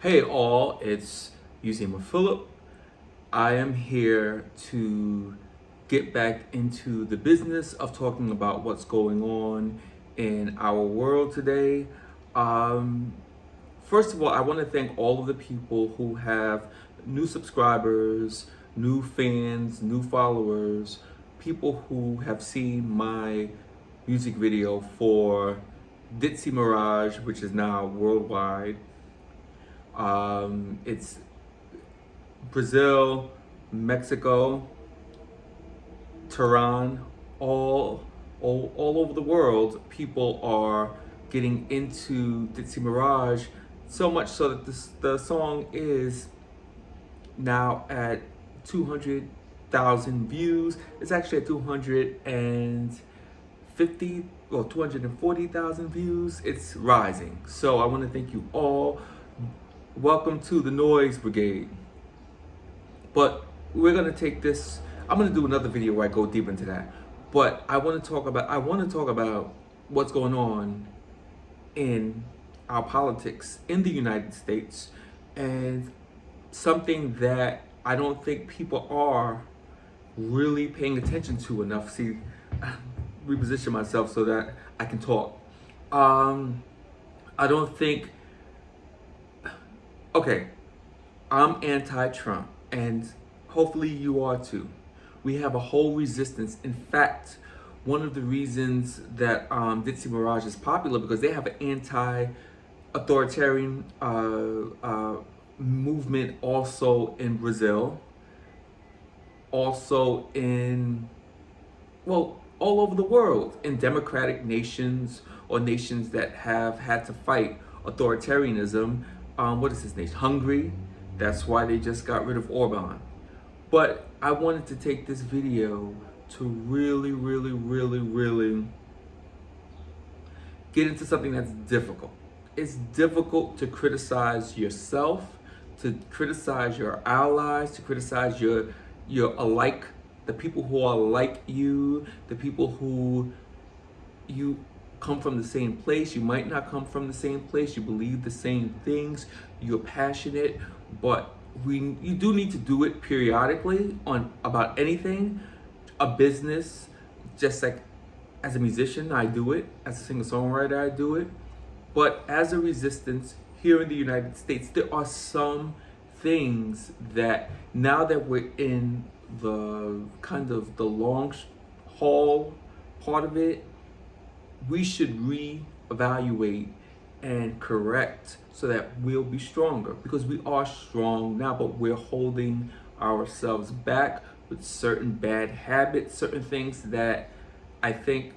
Hey all, it's Uzima Philip. I am here to get back into the business of talking about what's going on in our world today. Um, First of all, I want to thank all of the people who have new subscribers, new fans, new followers, people who have seen my music video for Ditsy Mirage, which is now worldwide. It's Brazil, Mexico, Tehran, all over the world. People are getting into Ditsy Mirage so much so that the song is now at 200,000 views. It's actually at 250 or 240,000 views. It's rising. So I want to thank you all. Welcome to the Noise Brigade. But we're gonna take this. I'm gonna do another video where I go deep into that. But I want to talk about what's going on in our politics in the United States, and something that I don't think people are really paying attention to enough. See, reposition myself so that I can talk. I don't think. Okay, I'm anti-Trump, and hopefully you are too. We have a whole resistance. In fact, one of the reasons that Ditsy Mirage is popular because they have an anti-authoritarian movement also in Brazil, also in, well, all over the world, in democratic nations or nations that have had to fight authoritarianism. What is his name? Hungary. That's why they just got rid of Orban. But I wanted to take this video to really get into something that's difficult. It's difficult to criticize yourself, to criticize your allies, to criticize your alike, the people who are like you, the people who you come from the same place. You might not come from the same place. You believe the same things. You're passionate, but you do need to do it periodically on about anything. A business, just like as a musician, I do it. As a singer-songwriter, I do it. But as a resistance here in the United States, there are some things that now that we're in the kind of the long haul part of it, we should reevaluate and correct so that we'll be stronger, because we are strong now, but we're holding ourselves back with certain bad habits, certain things that I think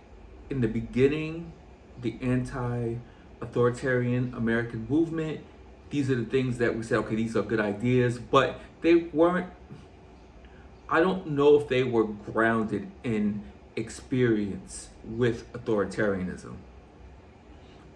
in the beginning, the anti-authoritarian American movement, these are the things that we said, okay, these are good ideas, but they weren't, I don't know if they were grounded in experience with authoritarianism.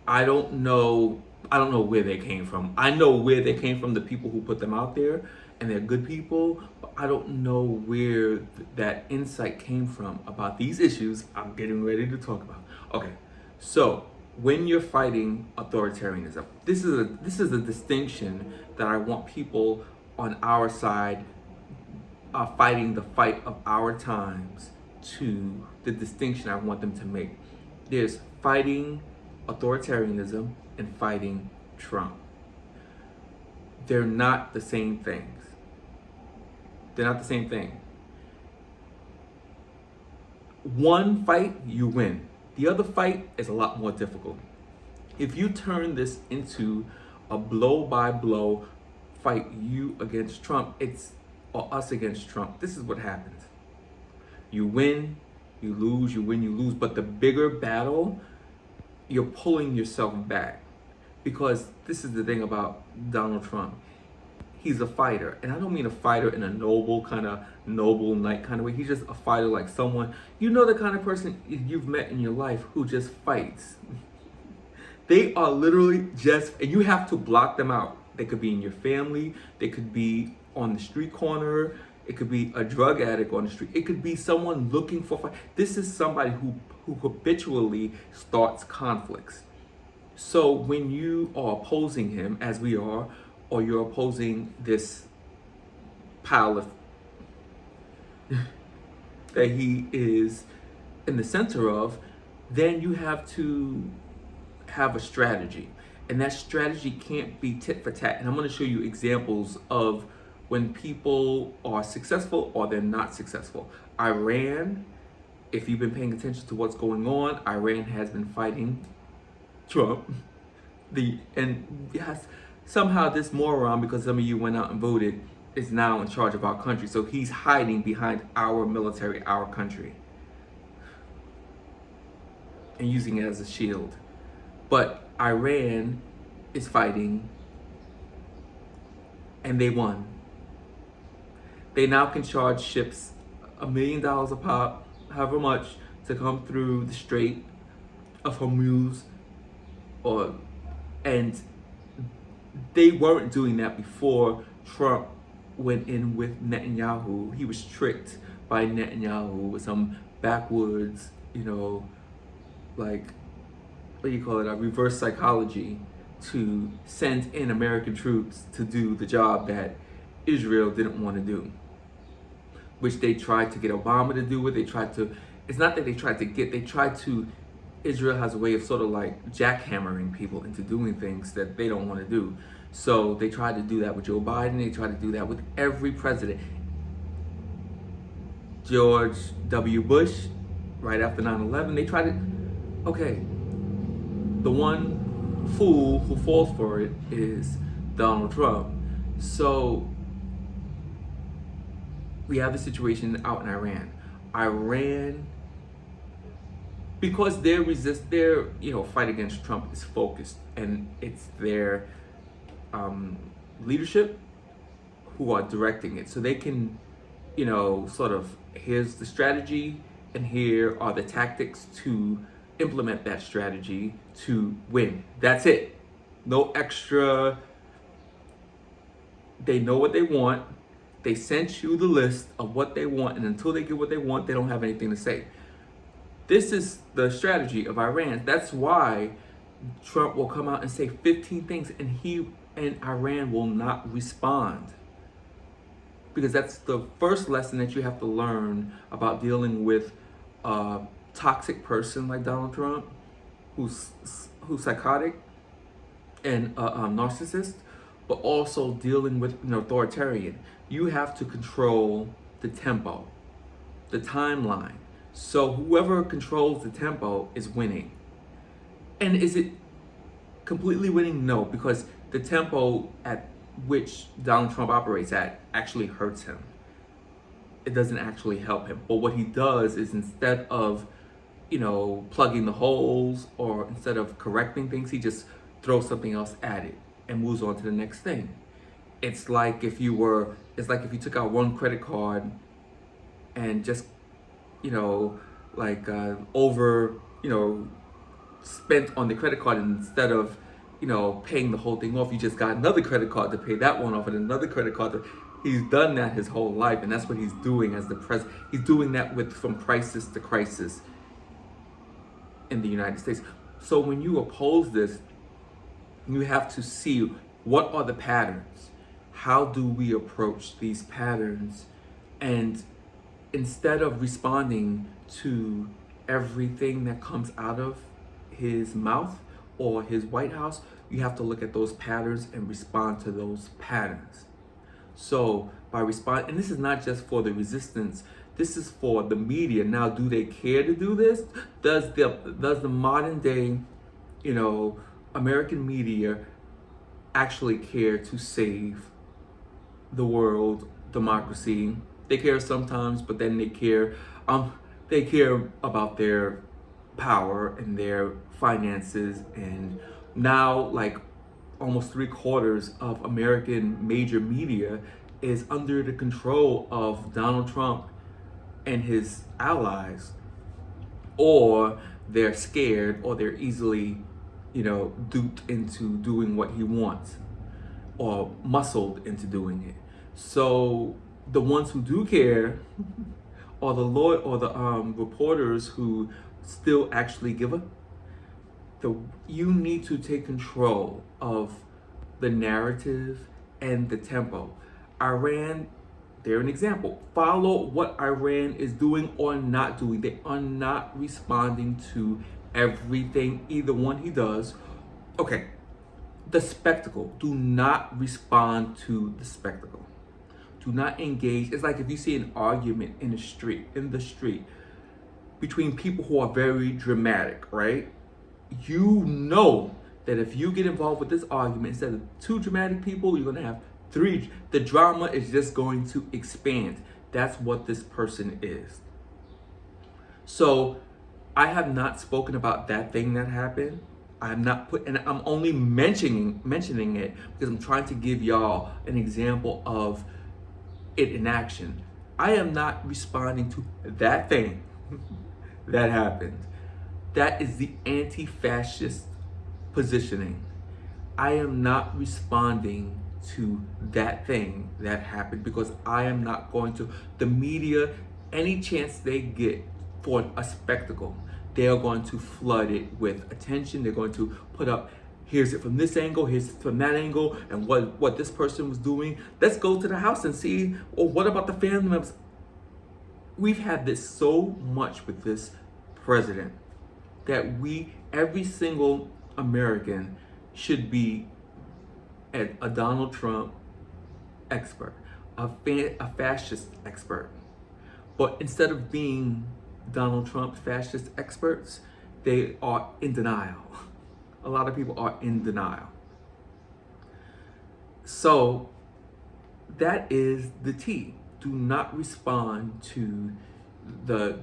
I don't know where they came from. I know where they came from, the people who put them out there, and they're good people, but I don't know where that insight came from about these issues I'm getting ready to talk about. Okay, so when you're fighting authoritarianism, this is a distinction that I want people on our side fighting the fight of our times, to the distinction I want them to make. There's fighting authoritarianism and fighting Trump. They're not the same things. They're not the same thing. One fight, you win. The other fight is a lot more difficult. If you turn this into a blow by blow fight, you against Trump, or us against Trump, this is what happens. You win, you lose, you win, you lose. But the bigger battle, you're pulling yourself back. Because this is the thing about Donald Trump. He's a fighter. And I don't mean a fighter in a noble knight kind of way. He's just a fighter, like someone, the kind of person you've met in your life who just fights. They are literally just, and you have to block them out. They could be in your family. They could be on the street corner. It could be a drug addict on the street. It could be someone looking for fight. This is somebody who habitually starts conflicts. So when you are opposing him, as we are, or you're opposing this pile of that he is in the center of, then you have to have a strategy. And that strategy can't be tit for tat. And I'm going to show you examples of when people are successful or they're not successful. Iran, if you've been paying attention to what's going on, Iran has been fighting Trump. Yes, somehow this moron, because some of you went out and voted, is now in charge of our country. So he's hiding behind our military, our country, and using it as a shield. But Iran is fighting, and they won. They now can charge ships $1 million a pop, however much, to come through the Strait of Hormuz, and they weren't doing that before Trump went in with Netanyahu. He was tricked by Netanyahu with some backwoods, like, what do you call it, a reverse psychology, to send in American troops to do the job that Israel didn't want to do, which they tried to get Obama to do. It's not that they tried to, Israel has a way of sort of like jackhammering people into doing things that they don't want to do. So they tried to do that with Joe Biden. They tried to do that with every president. George W. Bush, right after 9/11, they tried to, okay, the one fool who falls for it is Donald Trump. So we have the situation out in Iran. Iran, because their fight against Trump is focused, and it's their leadership who are directing it. So they can, sort of, here's the strategy, and here are the tactics to implement that strategy to win. That's it. No extra. They know what they want. They sent you the list of what they want, and until they get what they want, they don't have anything to say. This is the strategy of Iran. That's why Trump will come out and say 15 things, and Iran will not respond. Because that's the first lesson that you have to learn about dealing with a toxic person like Donald Trump, who's psychotic and narcissist, but also dealing with an authoritarian. You have to control the tempo, the timeline. So whoever controls the tempo is winning. And is it completely winning? No, because the tempo at which Donald Trump operates at actually hurts him. It doesn't actually help him. But what he does is, instead of, plugging the holes, or instead of correcting things, he just throws something else at it and moves on to the next thing. It's like if you took out one credit card and just, spent on the credit card, and instead of, paying the whole thing off, you just got another credit card to pay that one off, and another credit card. He's done that his whole life, and that's what he's doing as the president. He's doing that from crisis to crisis in the United States. So when you oppose this, you have to see, what are the patterns? How do we approach these patterns? And instead of responding to everything that comes out of his mouth or his White House, you have to look at those patterns and respond to those patterns. So by responding, and this is not just for the resistance, this is for the media. Now, do they care to do this? Does the modern day, American media actually care to save the world, democracy? They care sometimes, but then they care about their power and their finances. And now, like, almost 3/4 of American major media is under the control of Donald Trump and his allies, or they're scared, or they're easily, duped into doing what he wants, or muscled into doing it. So the ones who do care, or the reporters who still actually give a, you need to take control of the narrative and the tempo. Iran, they're an example. Follow what Iran is doing or not doing. They are not responding to everything, either one he does. Okay, the spectacle. Do not respond to the spectacle. Do not engage. It's like if you see an argument in the street, between people who are very dramatic, right? You know that if you get involved with this argument, instead of two dramatic people, you're gonna have three. The drama is just going to expand. That's what this person is. So I have not spoken about that thing that happened. I have not put, and I'm only mentioning it because I'm trying to give y'all an example of it in action. I am not responding to that thing that happened. That is the anti-fascist positioning. I am not responding to that thing that happened because I am not going to. The media, any chance they get for a spectacle, they are going to flood it with attention. They're going to put up, here's it from this angle, here's it from that angle, and what this person was doing. Let's go to the house and see, or what about the family members? We've had this so much with this president that every single American should be a Donald Trump expert, a fascist expert. But instead of being Donald Trump fascist experts, they are in denial. A lot of people are in denial. So that is the T. Do not respond to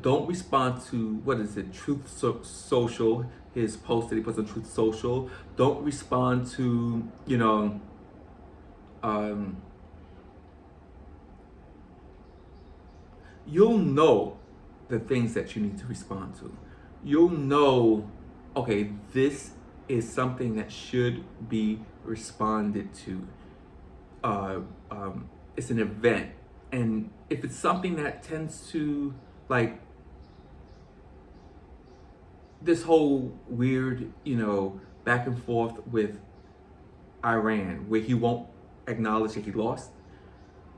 don't respond to, what is it, Truth Social, his post that he puts on Truth Social. Don't respond to, you'll know the things that you need to respond to. You'll know, okay, this is something that should be responded to. It's an event. And if it's something that tends to, like, this whole weird, back and forth with Iran, where he won't acknowledge that he lost,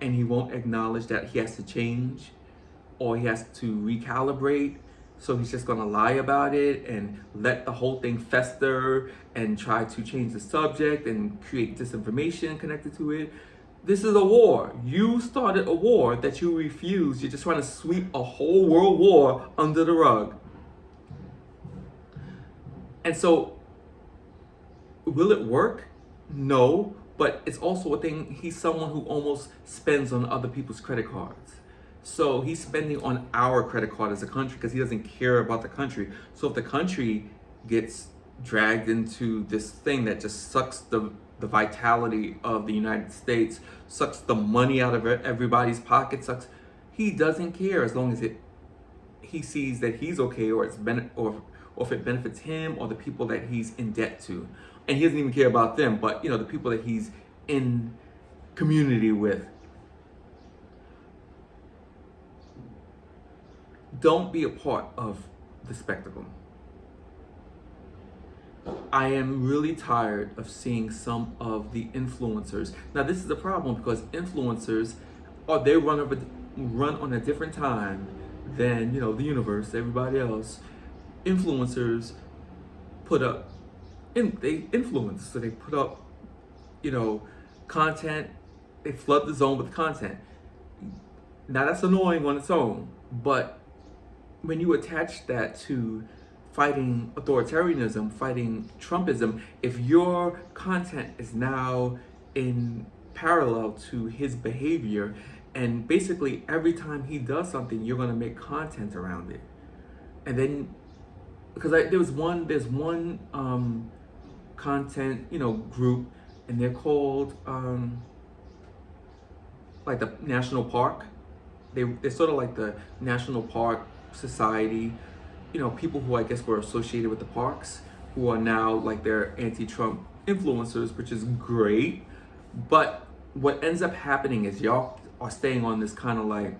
and he won't acknowledge that he has to change, or he has to recalibrate, so he's just gonna lie about it and let the whole thing fester and try to change the subject and create disinformation connected to it. This is a war. You started a war that you refused. You're just trying to sweep a whole world war under the rug. And so, will it work? No, but it's also a thing. He's someone who almost spends on other people's credit cards. So he's spending on our credit card as a country because he doesn't care about the country. So if the country gets dragged into this thing that just sucks the vitality of the United States, sucks the money out of everybody's pocket, he doesn't care as long as he sees that he's okay, or or if it benefits him or the people that he's in debt to. And he doesn't even care about them, but the people that he's in community with. Don't be a part of the spectacle. I am really tired of seeing some of the influencers. Now, this is a problem because influencers they run on a different time than the universe, everybody else. Influencers put up, they influence, so they put up, content. They flood the zone with content. Now that's annoying on its own, but when you attach that to fighting authoritarianism, fighting Trumpism, if your content is now in parallel to his behavior, and basically every time he does something, you're going to make content around it. And then, because there's one content, group, and they're called like the National Park. They're sort of like the National Park Society, people who I guess were associated with the parks, who are now like their anti-Trump influencers, which is great. But what ends up happening is y'all are staying on this kind of like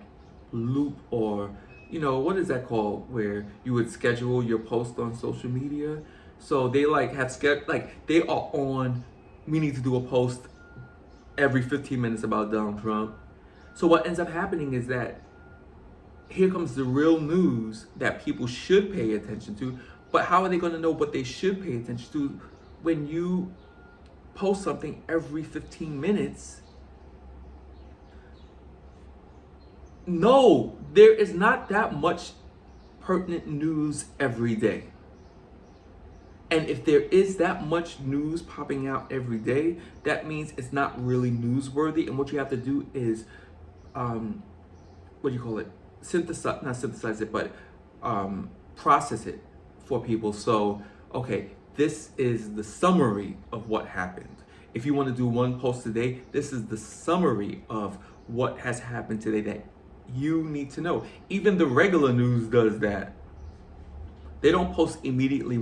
loop, or what is that called, where you would schedule your post on social media. So they like have they are on, we need to do a post every 15 minutes about Donald Trump. So what ends up happening is that here comes the real news that people should pay attention to. But how are they going to know what they should pay attention to when you post something every 15 minutes? No, there is not that much pertinent news every day. And if there is that much news popping out every day, that means it's not really newsworthy. And what you have to do is, what do you call it? Not synthesize it, but process it for people. So, okay, this is the summary of what happened. If you want to do one post a day, this is the summary of what has happened today that you need to know. Even the regular news does that. They don't post immediately.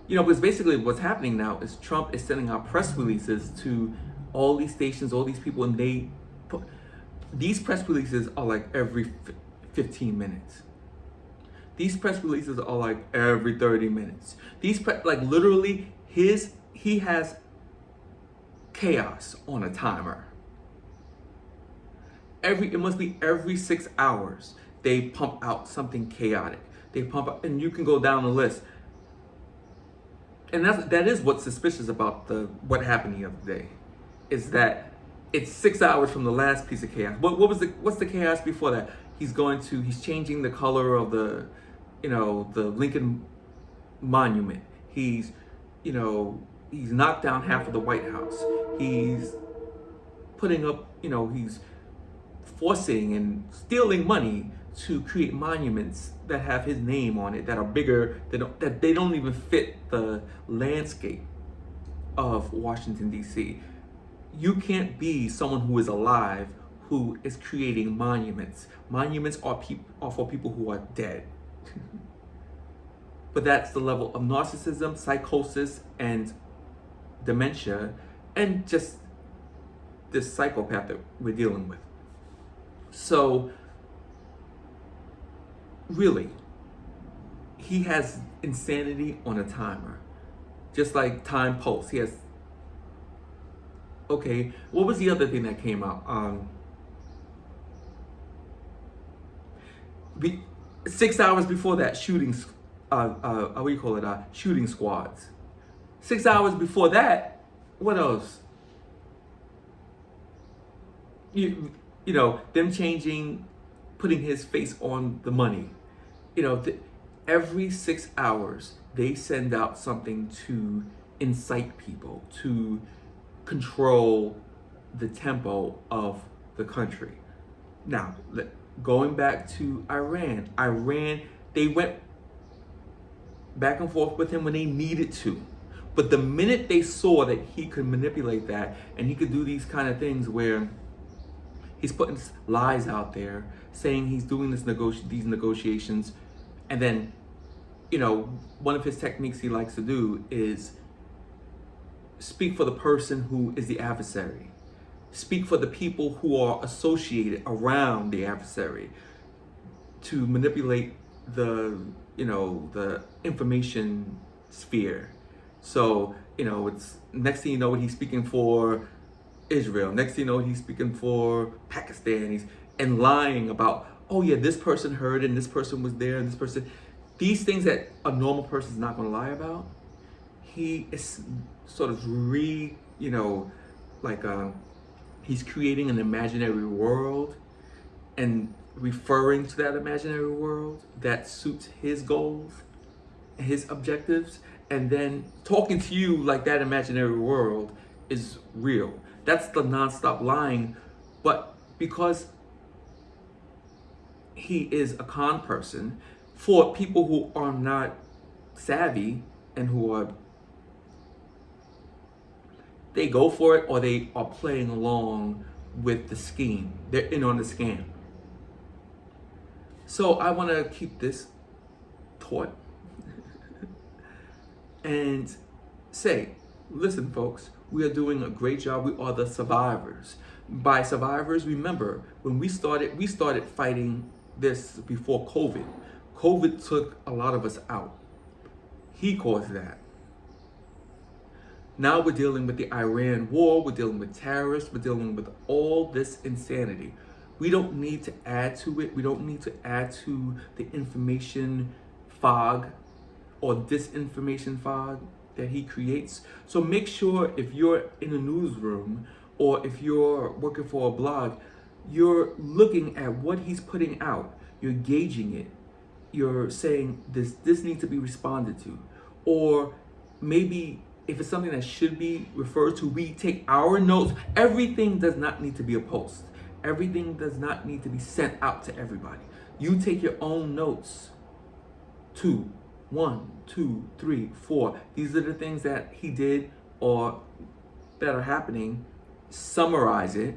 Because basically what's happening now is Trump is sending out press releases to all these stations, all these people, and these press releases are like every 15 minutes. These press releases are like every 30 minutes. Literally, he has chaos on a timer. It must be every 6 hours they pump out something chaotic. They pump out, and you can go down the list. And that is what's suspicious about what happened the other day, is that it's 6 hours from the last piece of chaos. What's the chaos before that? He's changing the color of the Lincoln Monument. He's knocked down half of the White House. He's putting up, he's forcing and stealing money to create monuments that have his name on it, that are bigger, that they don't even fit the landscape of Washington, D.C. You can't be someone who is alive who is creating monuments. Monuments are for people who are dead. But that's the level of narcissism, psychosis, and dementia, and just this psychopath that we're dealing with. So, really, he has insanity on a timer. Just like Time Post. He has... Okay, what was the other thing that came out? 6 hours before that, shootings, shooting squads. 6 hours before that, what else? Them changing, putting his face on the money. Every 6 hours, they send out something to incite people, to control the tempo of the country. Now, going back to Iran, they went back and forth with him when they needed to. But the minute they saw that he could manipulate that, and he could do these kind of things where he's putting lies out there, saying he's doing these negotiations, and then, one of his techniques he likes to do is speak for the person who is the adversary. Speak for the people who are associated around the adversary to manipulate the information sphere. So, it's next thing you know, he's speaking for Israel. Next thing you know, he's speaking for Pakistan. And lying about, oh yeah, this person heard and this person was there and this person. These things that a normal person is not going to lie about, he is sort of he's creating an imaginary world and referring to that imaginary world that suits his goals, his objectives, and then talking to you like that imaginary world is real. That's the nonstop lying. But because he is a con person, for people who are not savvy and they go for it, or they are playing along with the scheme. They're in on the scam. So I want to keep this thought and say, listen, folks, we are doing a great job. We are the survivors. By survivors, remember, when we started fighting this before COVID. COVID took a lot of us out. He caused that. Now we're dealing with the Iran war, we're dealing with terrorists, we're dealing with all this insanity. We don't need to add to it. We don't need to add to the information fog or disinformation fog that he creates. So make sure if you're in a newsroom or if you're working for a blog, you're looking at what he's putting out. You're gauging it. You're saying this needs to be responded to. Or maybe if it's something that should be referred to, we take our notes. Everything does not need to be a post. Everything does not need to be sent out to everybody. You take your own notes. 2, 1, 2, 3, 4. These are the things that he did or that are happening. Summarize it.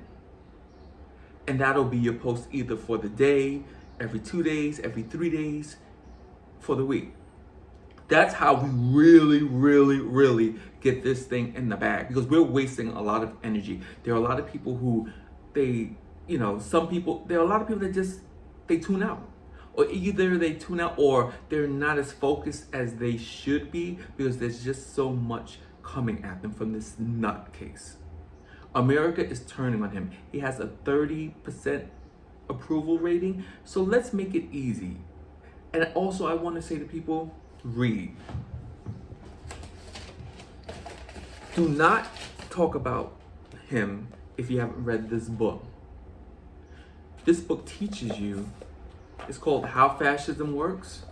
And that'll be your post either for the day, every 2 days, every 3 days, for the week. That's how we really, really, really get this thing in the bag, because we're wasting a lot of energy. There are a lot of people who there are a lot of people that just, they tune out. Or either they tune out or they're not as focused as they should be because there's just so much coming at them from this nutcase. America is turning on him. He has a 30% approval rating. So let's make it easy. And also I want to say to people, read. Do not talk about him if you haven't read this book. This book teaches you, it's called How Fascism Works.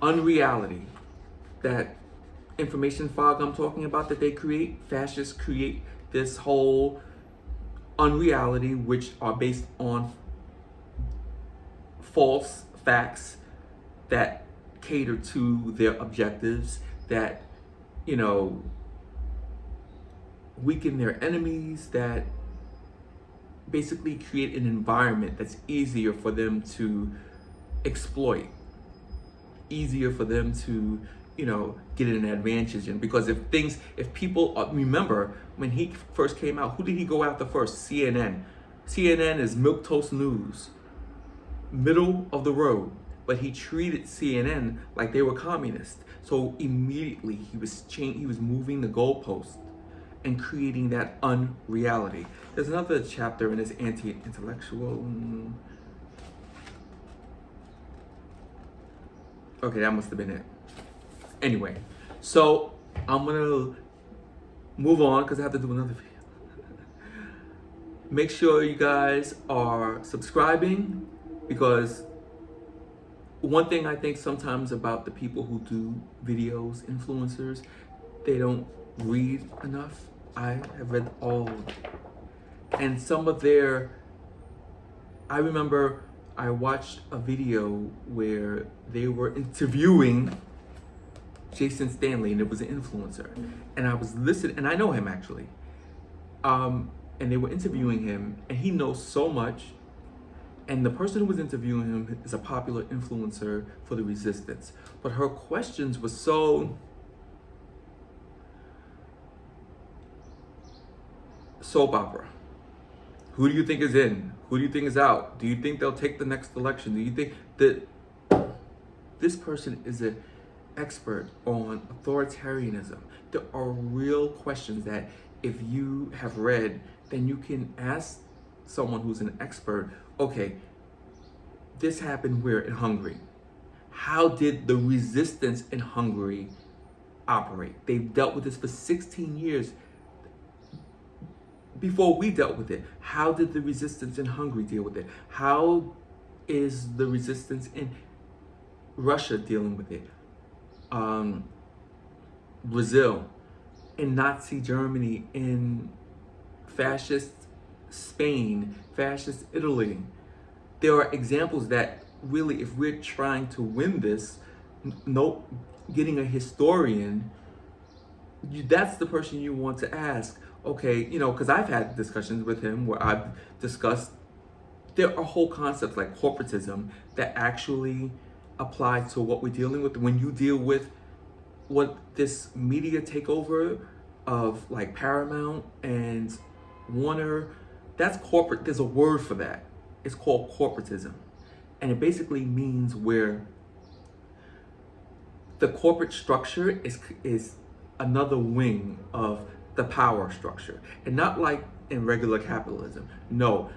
Unreality. That information fog I'm talking about that they create, fascists create this whole unreality, which are based on false facts that cater to their objectives, that, weaken their enemies, that basically create an environment that's easier for them to exploit, easier for them to, get an advantage in. Because if people, remember when he first came out, who did he go after first? CNN. CNN is milquetoast news, middle of the road. But he treated CNN like they were communists. So immediately he was moving the goalpost and creating that unreality. There's another chapter in this anti-intellectual. Okay, that must have been it. Anyway, so I'm gonna move on because I have to do another video. Make sure you guys are subscribing, because one thing I think sometimes about the people who do videos, influencers, they don't read enough. I have read all of them. And some of I remember I watched a video where they were interviewing Jason Stanley, and it was an influencer. And I was listening, and I know him actually. And they were interviewing him, and he knows so much. And the person who was interviewing him is a popular influencer for the resistance. But her questions were so soap opera. Who do you think is in? Who do you think is out? Do you think they'll take the next election? Do you think that this person is an expert on authoritarianism? There are real questions that if you have read, then you can ask someone who's an expert, okay, this happened where? In Hungary. How did the resistance in Hungary operate? They've dealt with this for 16 years before we dealt with it. How did the resistance in Hungary deal with it? How is the resistance in Russia dealing with it? Brazil, in Nazi Germany, in fascist Spain, fascist Italy. There are examples that really, if we're trying to win this, getting a historian, that's the person you want to ask. Okay, because I've had discussions with him where I've discussed, there are whole concepts like corporatism that actually apply to what we're dealing with. When you deal with what this media takeover of like Paramount and Warner, that's corporate. There's a word for that. It's called corporatism. And it basically means where the corporate structure is another wing of the power structure. And not like in regular capitalism. No,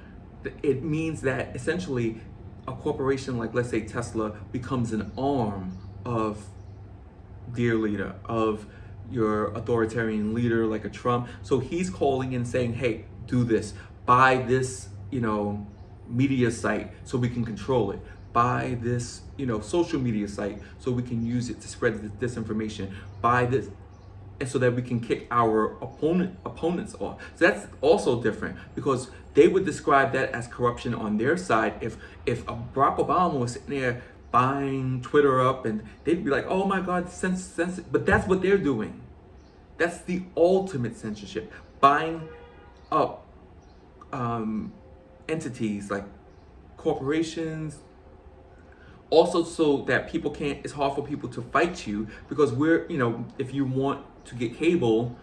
it means that essentially a corporation like, let's say, Tesla becomes an arm of dear leader, of your authoritarian leader like a Trump. So he's calling and saying, hey, do this, buy this, media site so we can control it. Buy this, social media site so we can use it to spread this disinformation. Buy this, and so that we can kick our opponents off. So that's also different, because they would describe that as corruption on their side. If Barack Obama was sitting there buying Twitter up, and they'd be like, oh my God, but that's what they're doing. That's the ultimate censorship, buying up entities like corporations, also so that people can't, it's hard for people to fight you, because if you want to get cable,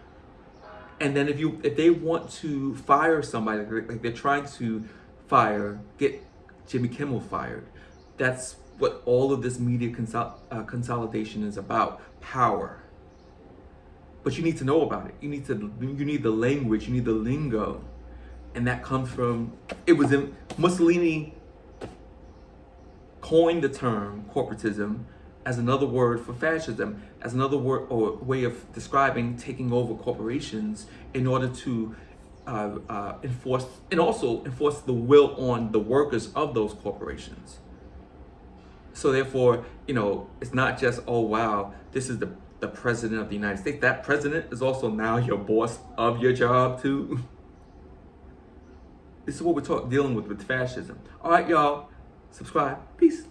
and then if they want to fire somebody, like they're trying to get Jimmy Kimmel fired, that's what all of this media consolidation is about, power. But you need to know about it. You need the language, you need the lingo. And that comes from, Mussolini coined the term corporatism as another word for fascism, as another word or way of describing taking over corporations in order to enforce the will on the workers of those corporations. So therefore, it's not just, oh wow, this is the president of the United States. That president is also now your boss of your job too. This is what we're dealing with fascism. All right, y'all, subscribe. Peace.